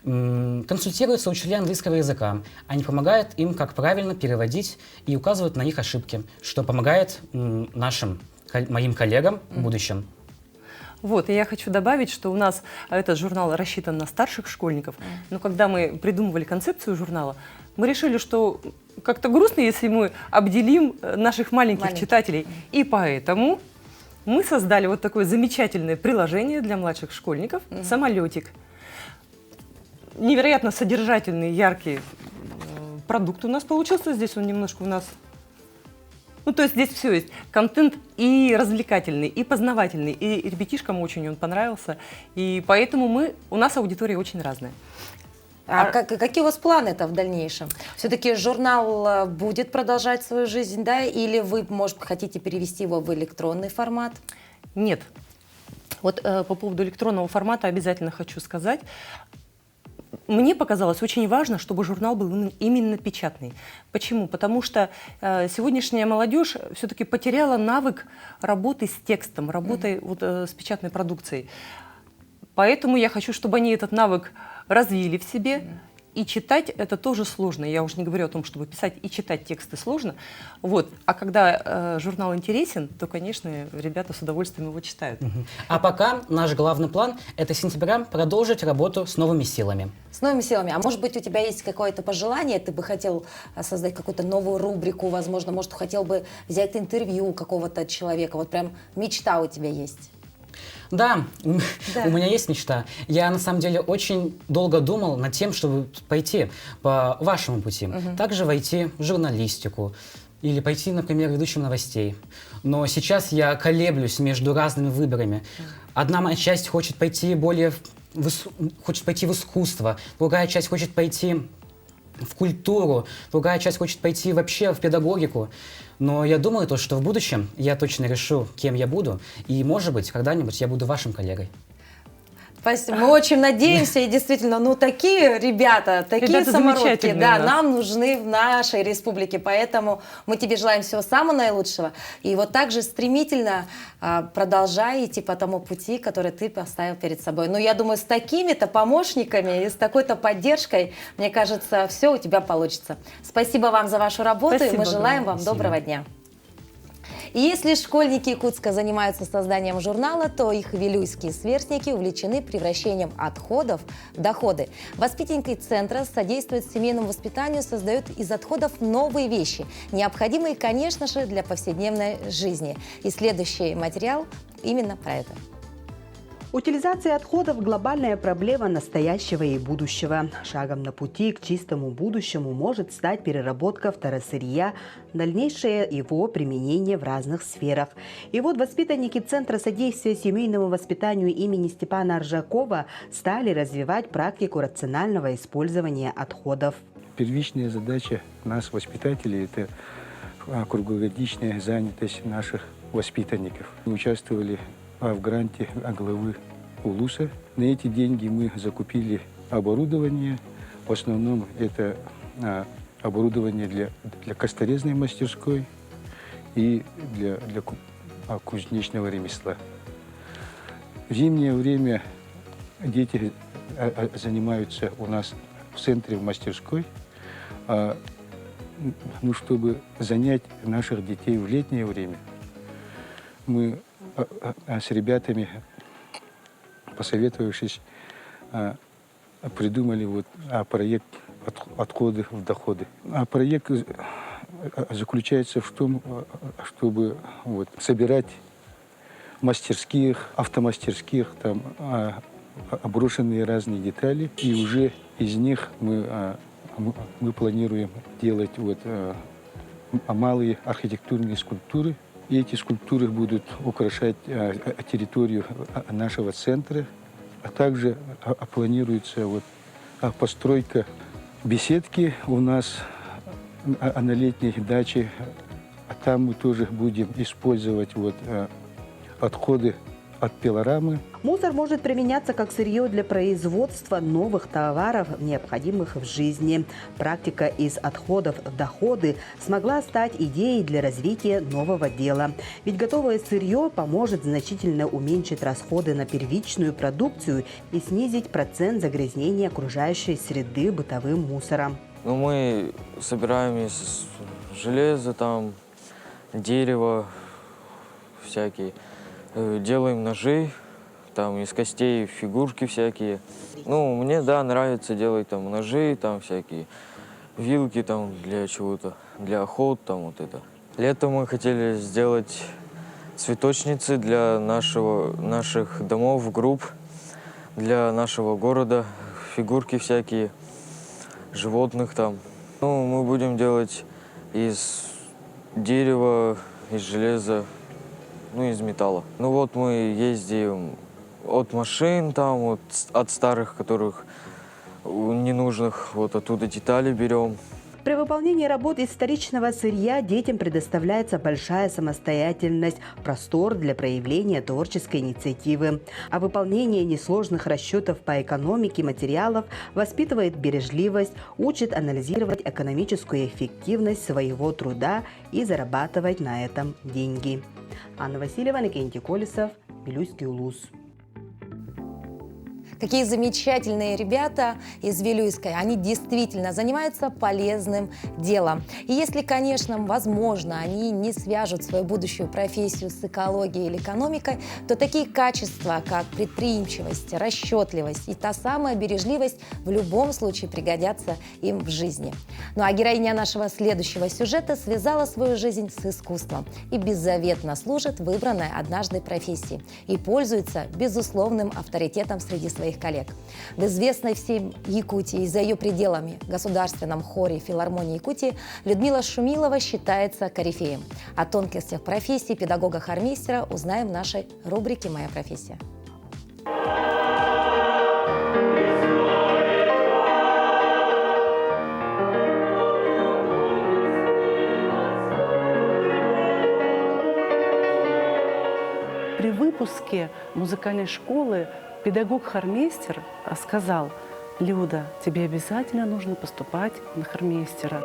Speaker 15: консультируются учителя английского языка. Они помогают им, как правильно переводить, и указывают на их ошибки, что помогает моим коллегам в будущем.
Speaker 14: Вот, и я хочу добавить, что у нас этот журнал рассчитан на старших школьников, но когда мы придумывали концепцию журнала, мы решили, что как-то грустно, если мы обделим наших маленьких читателей. И поэтому мы создали вот такое замечательное приложение для младших школьников «Самолетик». Невероятно содержательный, яркий продукт у нас получился. Здесь он немножко у нас... Ну, то есть здесь все есть. Контент и развлекательный, и познавательный, и ребятишкам очень он понравился. И поэтому у нас аудитория очень разная.
Speaker 1: Какие у вас планы-то в дальнейшем? Все-таки журнал будет продолжать свою жизнь, да? Или вы, может, хотите перевести его в электронный формат?
Speaker 14: Нет. Вот по поводу электронного формата обязательно хочу сказать. Мне показалось очень важно, чтобы журнал был именно печатный. Почему? Потому что сегодняшняя молодежь все-таки потеряла навык работы с текстом, работы с печатной продукцией. Поэтому я хочу, чтобы они этот навык развили в себе и читать это тоже сложно. Я уже не говорю о том, чтобы писать и читать тексты сложно. Вот. А когда журнал интересен, то, конечно, ребята с удовольствием его читают.
Speaker 15: А пока наш главный план – это с сентября продолжить работу с новыми силами.
Speaker 1: С новыми силами. А может быть, у тебя есть какое-то пожелание? Ты бы хотел создать какую-то новую рубрику, возможно, может, хотел бы взять интервью у какого-то человека. Вот прям мечта у тебя есть.
Speaker 15: Да, у меня есть мечта. Я, на самом деле, очень долго думал над тем, чтобы пойти по вашему пути. Также войти в журналистику или пойти, например, ведущим новостей. Но сейчас я колеблюсь между разными выборами. Одна моя часть хочет пойти хочет пойти в искусство, другая часть хочет пойти в культуру, другая часть хочет пойти вообще в педагогику. Но я думаю, что в будущем я точно решу, кем я буду, и, может быть, когда-нибудь я буду вашим коллегой.
Speaker 1: Спасибо. Мы очень надеемся, и действительно, ну такие ребята самородки, да, нам нужны в нашей республике, поэтому мы тебе желаем всего самого наилучшего, и вот так же стремительно продолжай идти по тому пути, который ты поставил перед собой. Ну, я думаю, с такими-то помощниками и с такой-то поддержкой, мне кажется, все у тебя получится. Спасибо вам за вашу работу, и мы желаем вам доброго дня. И если школьники Якутска занимаются созданием журнала, то их вилюйские сверстники увлечены превращением отходов в доходы. Воспитанники центра содействуют семейному воспитанию, создают из отходов новые вещи, необходимые, конечно же, для повседневной жизни. И следующий материал именно про это.
Speaker 16: Утилизация отходов – глобальная проблема настоящего и будущего. Шагом на пути к чистому будущему может стать переработка второсырья, дальнейшее его применение в разных сферах. И вот воспитанники Центра содействия семейному воспитанию имени Степана Аржакова стали развивать практику рационального использования отходов.
Speaker 17: Первичная задача нас, воспитателей, это круглогодичная занятость наших воспитанников. Мы участвовали в гранте главы УЛУСа. На эти деньги мы закупили оборудование. В основном это оборудование для косторезной мастерской и для кузнечного ремесла. В зимнее время дети занимаются у нас в центре, в мастерской. Ну, чтобы занять наших детей в летнее время, мы с ребятами, посоветовавшись, придумали проект «Отходы в доходы». Проект заключается в том, чтобы собирать мастерских, автомастерских, там, брошенные разные детали, и уже из них мы планируем делать малые архитектурные скульптуры. И эти скульптуры будут украшать территорию нашего центра, а также планируется постройка беседки у нас на летней даче. А там мы тоже будем использовать отходы от пилорамы.
Speaker 16: Мусор может применяться как сырье для производства новых товаров, необходимых в жизни. Практика из отходов в доходы смогла стать идеей для развития нового дела. Ведь готовое сырье поможет значительно уменьшить расходы на первичную продукцию и снизить процент загрязнения окружающей среды бытовым мусором.
Speaker 18: Ну, мы собираем из железа, там, дерева всякие. Делаем ножи, там из костей фигурки всякие. Ну, мне, да, нравится делать там ножи, там всякие вилки там для чего-то, для охот, там вот это. Летом мы хотели сделать цветочницы для наших домов, групп, для нашего города, фигурки всякие, животных там. Ну, мы будем делать из дерева, из железа, ну, из металла. Ну вот мы ездим от машин, там, от старых, которых ненужных, вот оттуда детали берем.
Speaker 16: При выполнении работ из вторичного сырья детям предоставляется большая самостоятельность, простор для проявления творческой инициативы. А выполнение несложных расчетов по экономике материалов воспитывает бережливость, учит анализировать экономическую эффективность своего труда и зарабатывать на этом деньги. Анна Васильева, Никентий Колесов, Вилюйский УЛУС.
Speaker 1: Какие замечательные ребята из Вилюйска. Они действительно занимаются полезным делом. И если, конечно, возможно, они не свяжут свою будущую профессию с экологией или экономикой, то такие качества, как предприимчивость, расчетливость и та самая бережливость в любом случае пригодятся им в жизни. Ну а героиня нашего следующего сюжета связала свою жизнь с искусством и беззаветно служит выбранной однажды профессии и пользуется безусловным авторитетом среди своих коллег. В известной всем Якутии и за ее пределами Государственном хоре филармонии Якутии Людмила Шумилова считается корифеем. О тонкостях профессии педагога-хормейстера узнаем в нашей рубрике «Моя профессия».
Speaker 19: При выпуске музыкальной школы педагог-хормейстер сказал: «Люда, тебе обязательно нужно поступать на хормейстера».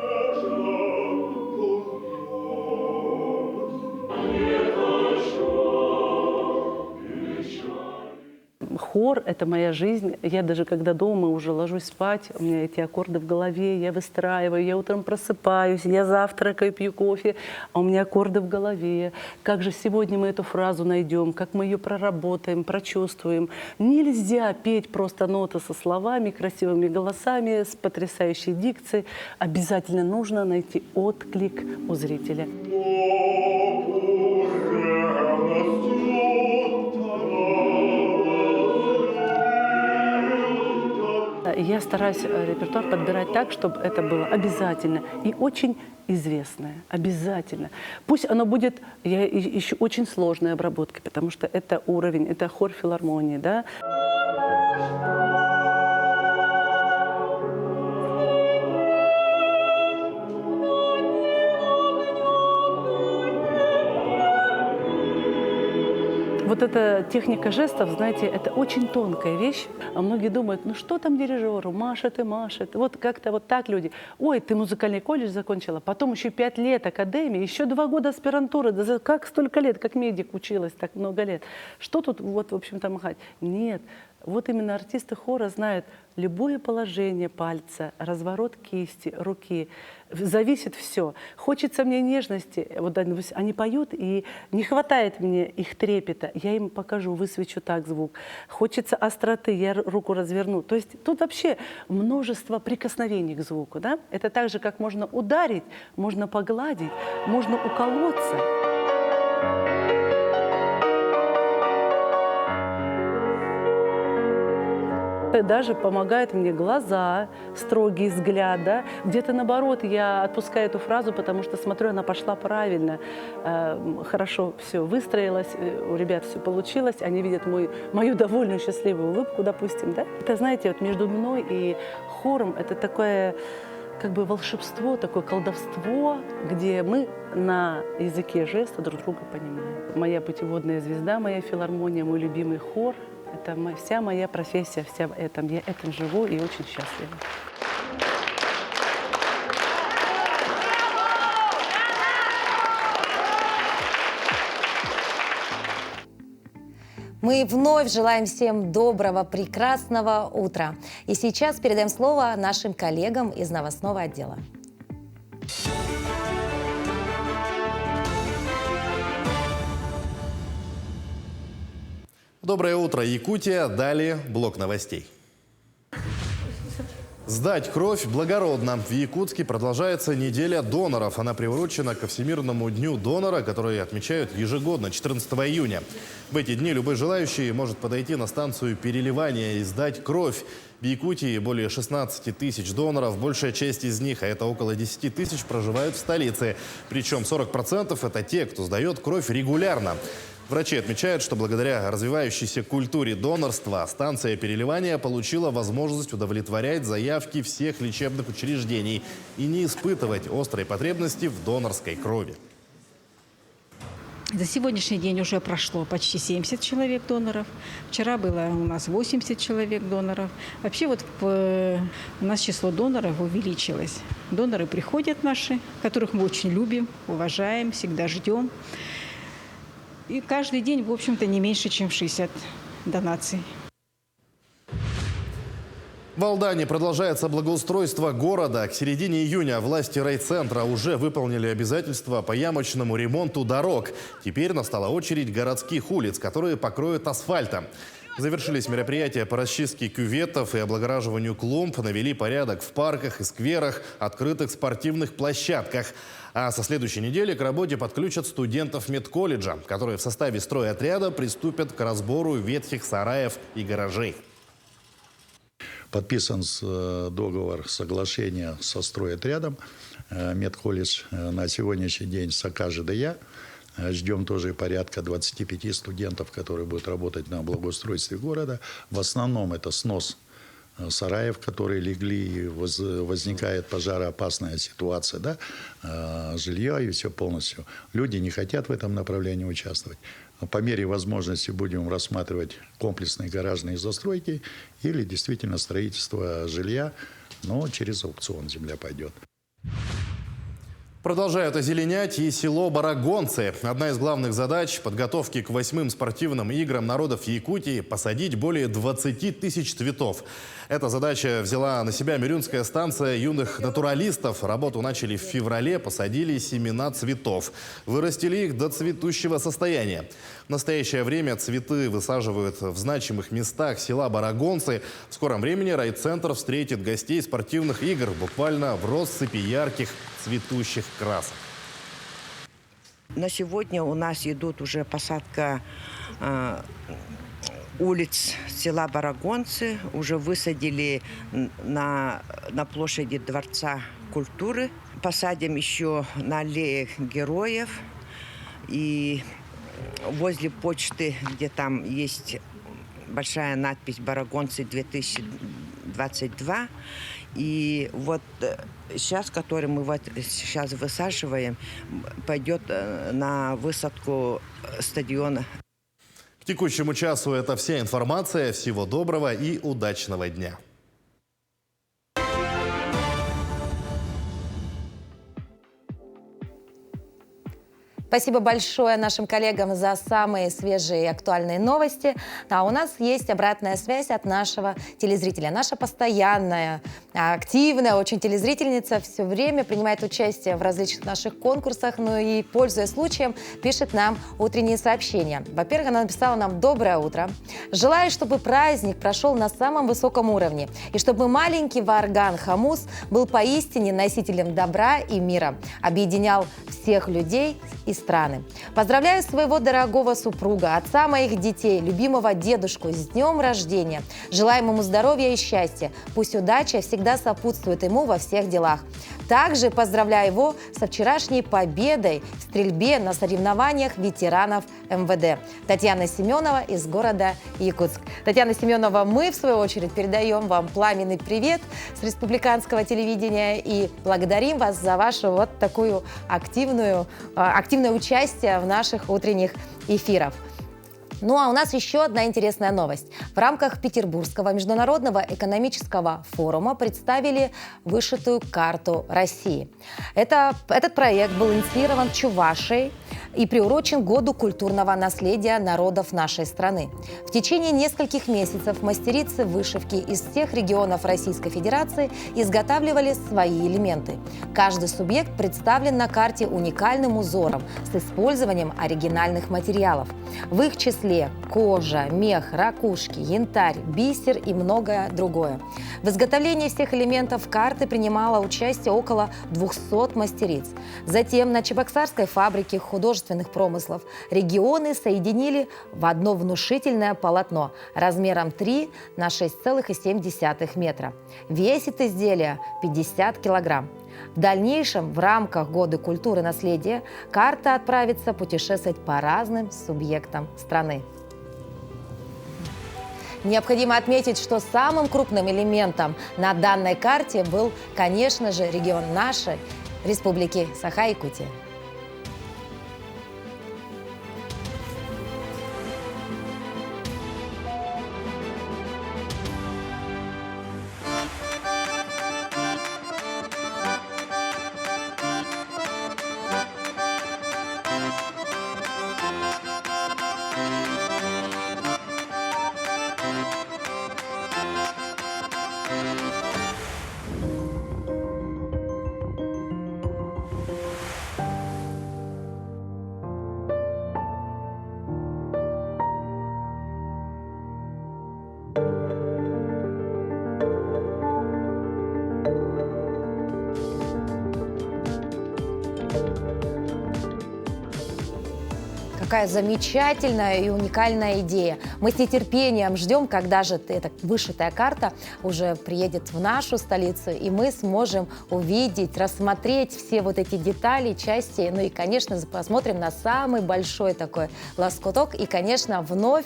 Speaker 19: Хор – это моя жизнь. Я даже когда дома уже ложусь спать, у меня эти аккорды в голове, я выстраиваю, я утром просыпаюсь, я завтракаю, пью кофе, а у меня аккорды в голове. Как же сегодня мы эту фразу найдем, как мы ее проработаем, прочувствуем. Нельзя петь просто ноты со словами, красивыми голосами, с потрясающей дикцией. Обязательно нужно найти отклик у зрителя. Я стараюсь репертуар подбирать так, чтобы это было обязательно и очень известное. Обязательно. Пусть оно будет еще очень сложной обработкой, потому что это уровень, это хор филармонии, да. Вот эта техника жестов, знаете, это очень тонкая вещь. А многие думают, ну что там дирижеру, машет и машет. Вот как-то вот так люди. Ой, ты музыкальный колледж закончила, потом еще 5 лет академии, еще 2 года аспирантуры. Да как столько лет, как медик училась так много лет. Что тут вот, в общем-то, махать? Нет. Вот именно артисты хора знают любое положение пальца, разворот кисти, руки. Зависит все. Хочется мне нежности. Вот они поют, и не хватает мне их трепета. Я им покажу, высвечу так звук. Хочется остроты, я руку разверну. То есть тут вообще множество прикосновений к звуку. Да? Это так же, как можно ударить, можно погладить, можно уколоться. Даже помогают мне глаза, строгий взгляд, да? Где-то наоборот я отпускаю эту фразу, потому что смотрю, она пошла правильно, хорошо все выстроилось, у ребят все получилось, они видят мою довольную счастливую улыбку, допустим, да? Это, знаете, вот между мной и хором это такое как бы волшебство, такое колдовство, где мы на языке жеста друг друга понимаем. Моя путеводная звезда, моя филармония, мой любимый хор. Это вся моя профессия, вся в этом. Я этим живу и очень счастлива.
Speaker 1: Мы вновь желаем всем доброго, прекрасного утра. И сейчас передаем слово нашим коллегам из новостного отдела.
Speaker 5: Доброе утро, Якутия. Далее блок новостей. Сдать кровь благородно. В Якутске продолжается неделя доноров. Она приурочена ко Всемирному дню донора, который отмечают ежегодно, 14 июня. В эти дни любой желающий может подойти на станцию переливания и сдать кровь. В Якутии более 16 тысяч доноров. Большая часть из них, а это около 10 тысяч, проживают в столице. Причем 40% это те, кто сдает кровь регулярно. Врачи отмечают, что благодаря развивающейся культуре донорства станция переливания получила возможность удовлетворять заявки всех лечебных учреждений и не испытывать острой потребности в донорской крови.
Speaker 20: За сегодняшний день уже прошло почти 70 человек доноров. Вчера было у нас 80 человек доноров. Вообще вот у нас число доноров увеличилось. Доноры приходят наши, которых мы очень любим, уважаем, всегда ждем. И каждый день, в общем-то, не меньше, чем 60 донаций.
Speaker 5: В Алдане продолжается благоустройство города. К середине июня власти райцентра уже выполнили обязательства по ямочному ремонту дорог. Теперь настала очередь городских улиц, которые покроют асфальтом. Завершились мероприятия по расчистке кюветов и облагораживанию клумб, навели порядок в парках и скверах, открытых спортивных площадках. А со следующей недели к работе подключат студентов медколледжа, которые в составе стройотряда приступят к разбору ветхих сараев и гаражей.
Speaker 21: Подписан договор соглашения со стройотрядом. Медколледж на сегодняшний день с АК ЖДЯ. Ждем тоже порядка 25 студентов, которые будут работать на благоустройстве города. В основном это снос сараев, которые легли, возникает пожароопасная ситуация, да? Жилье и все полностью. Люди не хотят в этом направлении участвовать. По мере возможности будем рассматривать комплексные гаражные застройки или действительно строительство жилья, но через аукцион земля пойдет.
Speaker 5: Продолжают озеленять и село Барагонцы. Одна из главных задач подготовки к 8-м спортивным играм народов Якутии – посадить более 20 тысяч цветов. Эта задача взяла на себя Мирюнская станция юных натуралистов. Работу начали в феврале, посадили семена цветов. Вырастили их до цветущего состояния. В настоящее время цветы высаживают в значимых местах села Барагонцы. В скором времени райцентр встретит гостей спортивных игр буквально в россыпи ярких цветущих красок.
Speaker 22: На сегодня у нас идут уже посадка улиц села Барагонцы. Уже высадили на площади Дворца культуры. Посадим еще на аллеях героев. И возле почты, где там есть большая надпись «Барагонцы 2022». И вот сейчас, который мы вот сейчас высаживаем, пойдет на высадку стадиона.
Speaker 5: К текущему часу это вся информация. Всего доброго и удачного дня.
Speaker 1: Спасибо большое нашим коллегам за самые свежие и актуальные новости. А у нас есть обратная связь от нашего телезрителя. Наша постоянная, активная очень телезрительница все время принимает участие в различных наших конкурсах, ну и, пользуясь случаем, пишет нам утренние сообщения. Во-первых, она написала нам «Доброе утро». Желаю, чтобы праздник прошел на самом высоком уровне, и чтобы маленький Варган Хамус был поистине носителем добра и мира, объединял всех людей и страны. Поздравляю своего дорогого супруга, отца моих детей, любимого дедушку с днем рождения. Желаем ему здоровья и счастья. Пусть удача всегда сопутствует ему во всех делах. Также поздравляю его со вчерашней победой в стрельбе на соревнованиях ветеранов МВД. Татьяна Семенова из города Якутск. Татьяна Семенова, мы, в свою очередь, передаем вам пламенный привет с республиканского телевидения и благодарим вас за вашу вот такую активное участие в наших утренних эфирах. Ну а у нас еще одна интересная новость. В рамках Петербургского международного экономического форума представили вышитую карту России. Этот проект был инициирован Чувашией и приурочен Году культурного наследия народов нашей страны. В течение нескольких месяцев мастерицы вышивки из всех регионов Российской Федерации изготавливали свои элементы. Каждый субъект представлен на карте уникальным узором с использованием оригинальных материалов. В их числе кожа, мех, ракушки, янтарь, бисер и многое другое. В изготовлении всех элементов карты принимало участие около 200 мастериц. Затем на Чебоксарской фабрике художественных промыслов регионы соединили в одно внушительное полотно размером 3 на 6,7 метра. Весит изделие 50 килограмм. В дальнейшем, в рамках Года культуры и наследия, карта отправится путешествовать по разным субъектам страны. Необходимо отметить, что самым крупным элементом на данной карте был, конечно же, регион нашей Республики Саха-Якутия. Какая замечательная и уникальная идея. Мы с нетерпением ждем, когда же эта вышитая карта уже приедет в нашу столицу, и мы сможем увидеть, рассмотреть все вот эти детали, части, ну и, конечно, посмотрим на самый большой такой лоскуток, и, конечно, вновь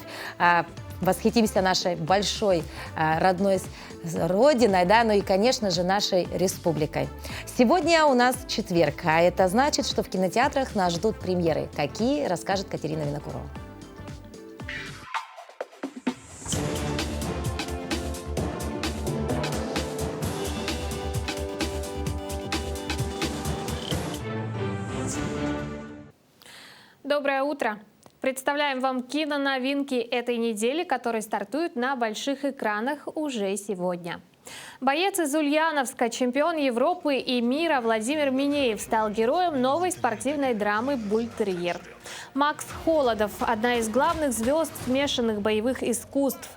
Speaker 1: восхитимся нашей большой родной родиной, да, ну и, конечно же, нашей республикой. Сегодня у нас четверг, а это значит, что в кинотеатрах нас ждут премьеры. Какие, расскажет Катерина Винокурова.
Speaker 2: Доброе утро! Представляем вам киноновинки этой недели, которые стартуют на больших экранах уже сегодня. Боец из Ульяновска, чемпион Европы и мира Владимир Минеев стал героем новой спортивной драмы «Бультерьер». Макс Холодов – одна из главных звезд смешанных боевых искусств.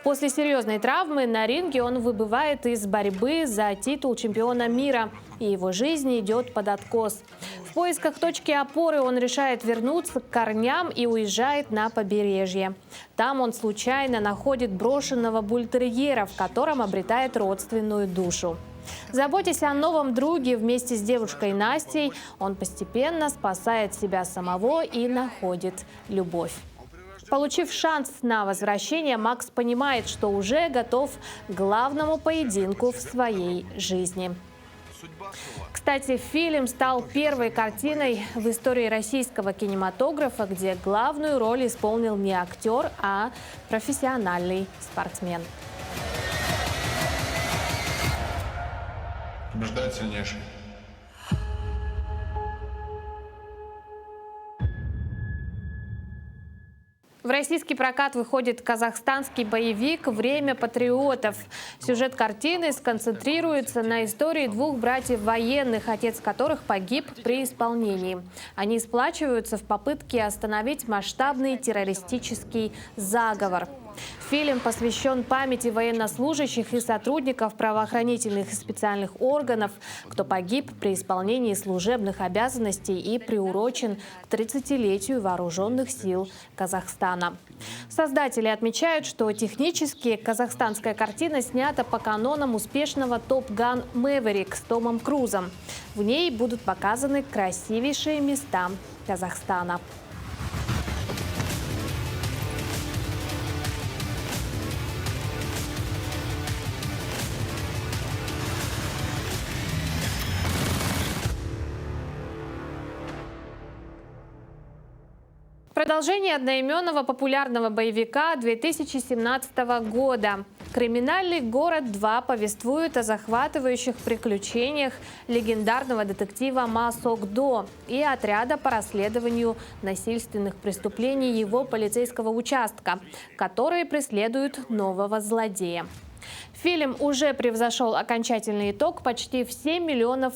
Speaker 2: После серьезной травмы на ринге он выбывает из борьбы за титул чемпиона мира, и его жизнь идет под откос. В поисках точки опоры он решает вернуться к корням и уезжает на побережье. Там он случайно находит брошенного бультерьера, в котором обретает родственную душу. Заботясь о новом друге вместе с девушкой Настей, он постепенно спасает себя самого и находит любовь. Получив шанс на возвращение, Макс понимает, что уже готов к главному поединку в своей жизни. Кстати, фильм стал первой картиной в истории российского кинематографа, где главную роль исполнил не актер, а профессиональный спортсмен.
Speaker 3: Побеждает сильнейший.
Speaker 2: В российский прокат выходит казахстанский боевик «Время патриотов». Сюжет картины сконцентрируется на истории двух братьев военных, отец которых погиб при исполнении. Они сплачиваются в попытке остановить масштабный террористический заговор. Фильм посвящен памяти военнослужащих и сотрудников правоохранительных и специальных органов, кто погиб при исполнении служебных обязанностей, и приурочен к 30-летию вооруженных сил Казахстана. Создатели отмечают, что технически казахстанская картина снята по канонам успешного «Топ Ган Мэверик» с Томом Крузом. В ней будут показаны красивейшие места Казахстана. Продолжение одноименного популярного боевика 2017 года. «Криминальный город 2» повествует о захватывающих приключениях легендарного детектива Ма Сок-до и отряда по расследованию насильственных преступлений его полицейского участка, которые преследуют нового злодея. Фильм уже превзошел окончательный итог почти в 7 миллионов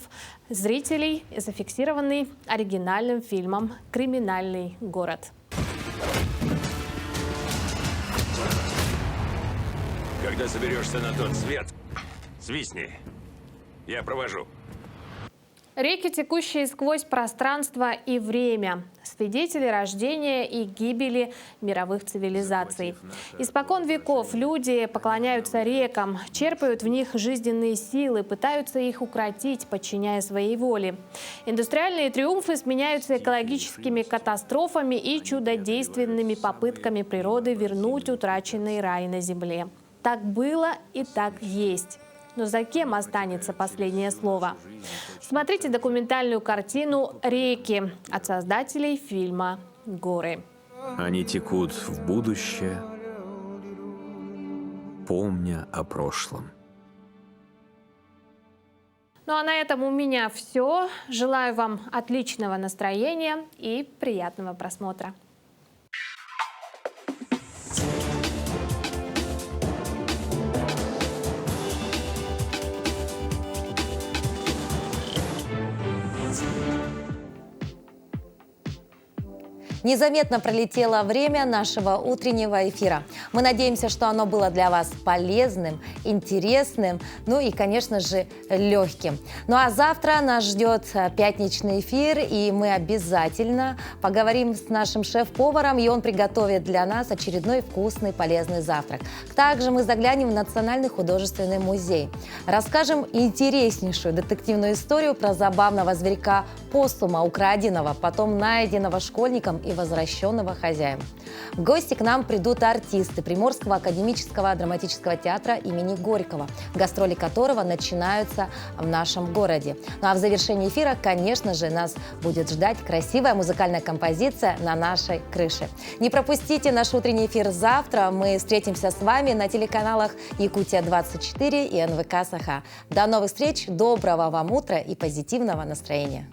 Speaker 2: зрителей, зафиксированный оригинальным фильмом «Криминальный город».
Speaker 23: Когда соберешься на тот свет, свистни. Я провожу.
Speaker 2: Реки, текущие сквозь пространство и время. Свидетели рождения и гибели мировых цивилизаций. Испокон веков люди поклоняются рекам, черпают в них жизненные силы, пытаются их укротить, подчиняя своей воле. Индустриальные триумфы сменяются экологическими катастрофами и чудодейственными попытками природы вернуть утраченный рай на земле. Так было и так есть. Но за кем останется последнее слово? Смотрите документальную картину «Реки» от создателей фильма «Горы».
Speaker 24: Они текут в будущее, помня о прошлом.
Speaker 2: Ну а на этом у меня все. Желаю вам отличного настроения и приятного просмотра.
Speaker 1: Незаметно пролетело время нашего утреннего эфира. Мы надеемся, что оно было для вас полезным, интересным, ну и, конечно же, легким. Ну а завтра нас ждет пятничный эфир, и мы обязательно поговорим с нашим шеф-поваром, и он приготовит для нас очередной вкусный, полезный завтрак. Также мы заглянем в Национальный художественный музей. Расскажем интереснейшую детективную историю про забавного зверька Посума, украденного, потом найденного школьником и возвращенного хозяем. В гости к нам придут артисты Приморского академического драматического театра имени Горького, гастроли которого начинаются в нашем городе. Ну а в завершении эфира, конечно же, нас будет ждать красивая музыкальная композиция на нашей крыше. Не пропустите наш утренний эфир завтра. Мы встретимся с вами на телеканалах Якутия-24 и НВК Саха. До новых встреч, доброго вам утра и позитивного настроения.